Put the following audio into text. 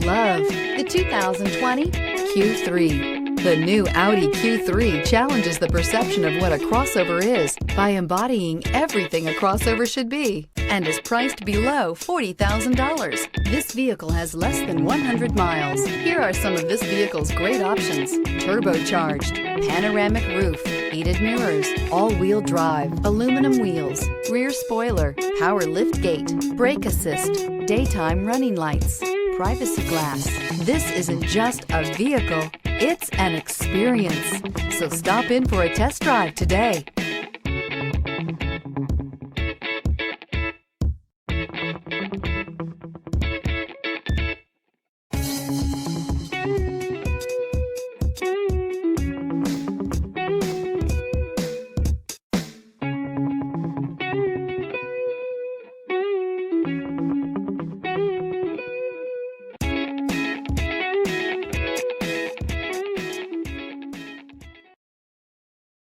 love the 2020 Q3. The new Audi Q3 challenges the perception of what a crossover is by embodying everything a crossover should be and is priced below $40,000. This vehicle has less than 100 miles. Here are some of this vehicle's great options: turbocharged, panoramic roof, heated mirrors, all-wheel drive, aluminum wheels, rear spoiler, power liftgate, brake assist, daytime running lights, privacy glass. This isn't just a vehicle, it's an experience. So stop in for a test drive today.